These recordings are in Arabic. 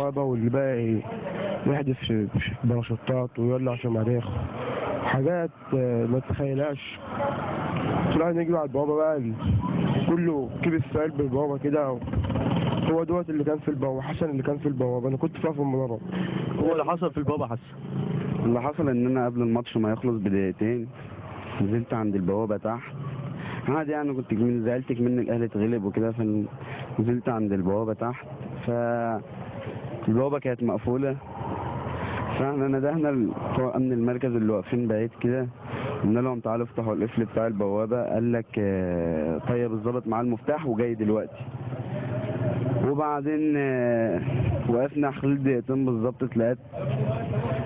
البوابه، واللي بقى يحدف باراشوتات ويولع شماريخ، حاجات ما تتخيلهاش. طلعنا نجري على البوابه بقى، كله كبس في قلب البوابه كده. هو دوت اللي كان في البوابه، حسن اللي كان في البوابه، انا كنت في المدرج. هو اللي حصل في البوابه حسن؟ اللي حصل ان انا قبل الماتش ما يخلص بدقيقتين نزلت عند البوابه تحت عادي، يعني كنت من زعلتك من الاهلي اتغلب وكده، فنزلت عند البوابه تحت، فالبوابه كانت مقفوله، فاحنا ندهنا بتوع امن المركز اللي واقفين بعيد كده، قلنا لهم تعالوا افتحوا القفل بتاع البوابه. قال لك طيب الظابط معاه المفتاح وجاي دلوقتي. وبعدين وقفنا خلال دقيقتين بالظبط، تلاقيت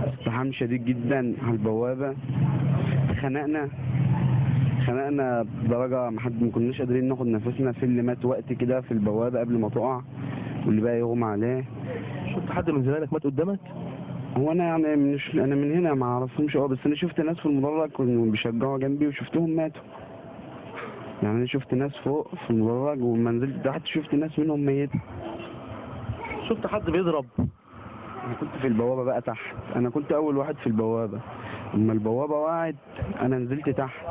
ازدحام شديد جدا على البوابه. خنقنا بدرجه ما كناش قادرين ناخد نفسنا، في اللي مات وقت كده في البوابه قبل ما تقع، واللي بقى يغمى عليه. شفت حد من زمايلك مات قدامك؟ هو انا يعني انا من هنا ما اعرفهمش بس انا شفت ناس في المدرج كانوا بيشجعوا جنبي وشفتهم ماتوا. يعني انا شفت ناس فوق في المدرج، وما نزلت تحت شفت ناس منهم ميته. شفت حد بيضرب؟ انا كنت في البوابه بقى تحت، انا كنت اول واحد في البوابه، اما البوابه وقعت انا نزلت تحت،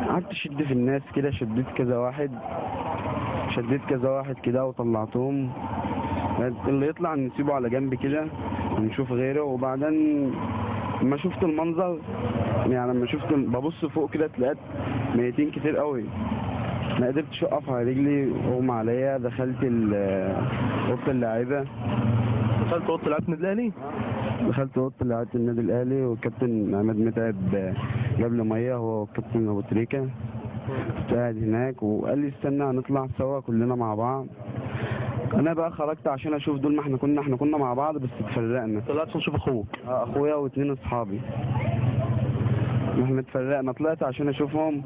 قعدت اشد في الناس كده، شديت كذا واحد كده وطلعتهم، اللي يطلع نسيبه على جنب كده ونشوف غيره. وبعدين لما شفت المنظر، يعني لما شفت ببص فوق كده تلاقيت ميتين كتير قوي، ما قدرتش اقف على رجلي واغمى عليا. دخلت اوضه اللاعيبه. دخلت اوضه لعيبه النادي الاهلي؟ دخلت اوضه لعيبه النادي الاهلي، والكابتن عماد متعب جاب لي ميه، هو والكابتن ابو تريكه. كنت قاعد هناك وقال لي استنى هنطلع سوا كلنا مع بعض. انا بقى خرجت عشان اشوف دول، ما احنا كنا مع بعض بس اتفرقنا. طلعت عشان اشوف اخوك؟ اخويا واثنين اصحابي، احنا اتفرقنا. طلعت عشان اشوفهم،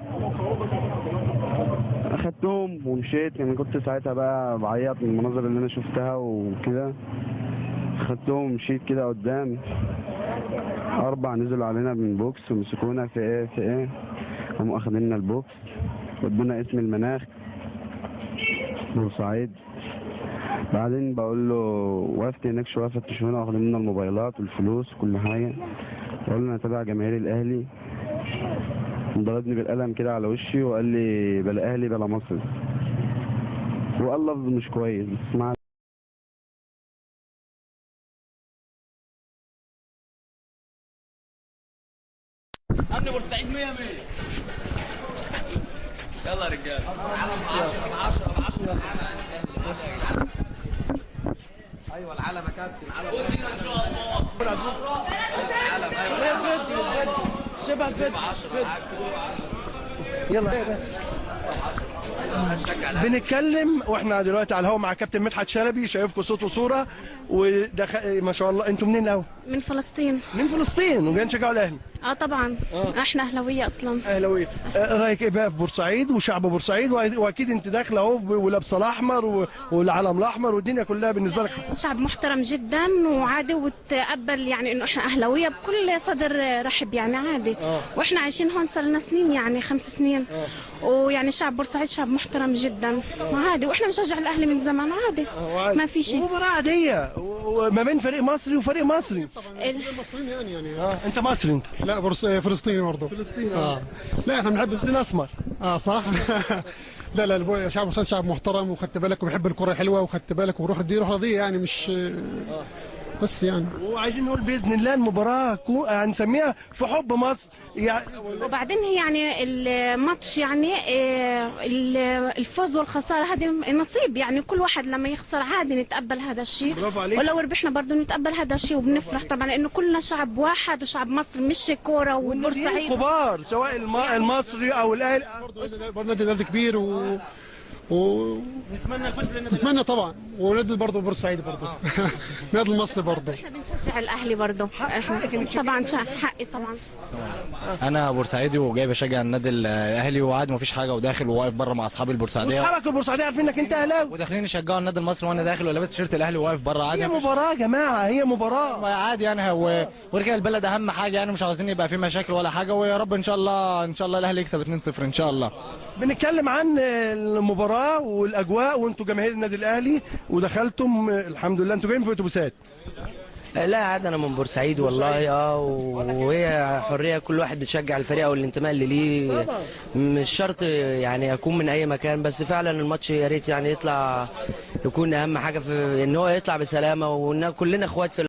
اخدتهم ومشيت. يعني كنت ساعتها بقى بعيط من المناظر اللي انا شفتها وكده. اخدتهم ومشيت كده قدام، 4 نزلوا علينا من بوكس ومسكونا في ايه قاموا اخدنا البوكس ودونا اسم المناخ بورسعيد. بعدين بقول له وقفت هناك شويه، فتشونا واخدين منا الموبايلات والفلوس وكل حاجه. بقول له انا تابع جماهير الاهلي، ضربني بالقلم كده على وشي وقال لي بلا اهلي بلا مصر، وقال لفظ مش كويس بس مع امن بورسعيد 100 100. يلا يا رجاله، العلم 10 ايوه العلم يا كابتن، العلم ان شاء الله. العلم ايوه شبه الفيديو 10 يلا بنتكلم واحنا دلوقتي على الهواء مع كابتن مدحت شلبي، شايفكم صوت وصوره ما شاء الله. انتوا منين الاول؟ من فلسطين. من فلسطين وجايين تشجعوا الاهلي؟ طبعا. احنا اهلاويه اصلا. اهلاويه. رايك ايه بقى في بورسعيد وشعب بورسعيد؟ واكيد انت داخله اهو ولابسه الاحمر والعلم الاحمر والدنيا كلها بالنسبه لك. شعب محترم جدا وعادي، وتقبل يعني انه احنا اهلاويه بكل صدر رحب، يعني عادي. واحنا عايشين هون صار لنا سنين، يعني 5 سنين. ويعني شعب بورسعيد شعب محترم جدا عادي، واحنا بنشجع الاهلي من زمان عادي. ما في شيء. مباراه عاديه ما بين فريق مصري وفريق مصري. المصريين يعني انت مصري انت؟ لا فلسطيني برضه. فلسطيني. لا احنا بنحب الزين اسمر. صح. لا شعب بورسعيد شعب محترم، وخدت بالك وبيحب الكره الحلوه، وخدت بالك وروح رضيه يعني مش بس يعني. وعايزين نقول باذن الله المباراه هنسميها في حب مصر يعني. وبعدين هي يعني الماتش يعني الفوز والخساره هذه نصيب، يعني كل واحد لما يخسر عادي نتقبل هذا الشيء، ولو ربحنا برضه نتقبل هذا الشيء وبنفرح طبعا، لانه كلنا شعب واحد وشعب مصر، مش كوره وبورسعيد كبار سواء المصري او الاهلي. برضه نادي كبير نتمنى الفوز نتمنى طبعا، ونادي برضه بورسعيد برضه. نادي المصري برضه. احنا بنشجع الاهلي برضه طبعا، حقي طبعا. انا بورسعيدي وجاي بشجع النادي الاهلي، وعادي مفيش حاجه، وداخل وواقف بره مع اصحابي البورسعيديه. واصحابك البورسعيديه عارفين انك انت اهلاوي، وداخلين يشجعوا النادي المصري، وانا داخل ولابس تيشيرت الاهلي وواقف بره عادي. هي مباراه يا جماعه، هي مباراه عادي يعني. ورجال البلد اهم حاجه يعني، مش عاوزين يبقى في مشاكل ولا حاجه، ويا رب ان شاء الله الاهلي يكسب 2-0 ان شاء الله. بنتكلم عن المباراه المباراه والاجواء، وانتوا جماهير النادي الاهلي ودخلتم الحمد لله. انتوا جايين في اتوبيسات؟ لا عاد انا من بورسعيد والله. وهي حريه، كل واحد بتشجع الفريق او الانتماء اللي ليه، مش شرط يعني اكون من اي مكان، بس فعلا الماتش يا ريت يعني يطلع، يكون اهم حاجه في ان هو يطلع بسلامه، وان كلنا اخوات في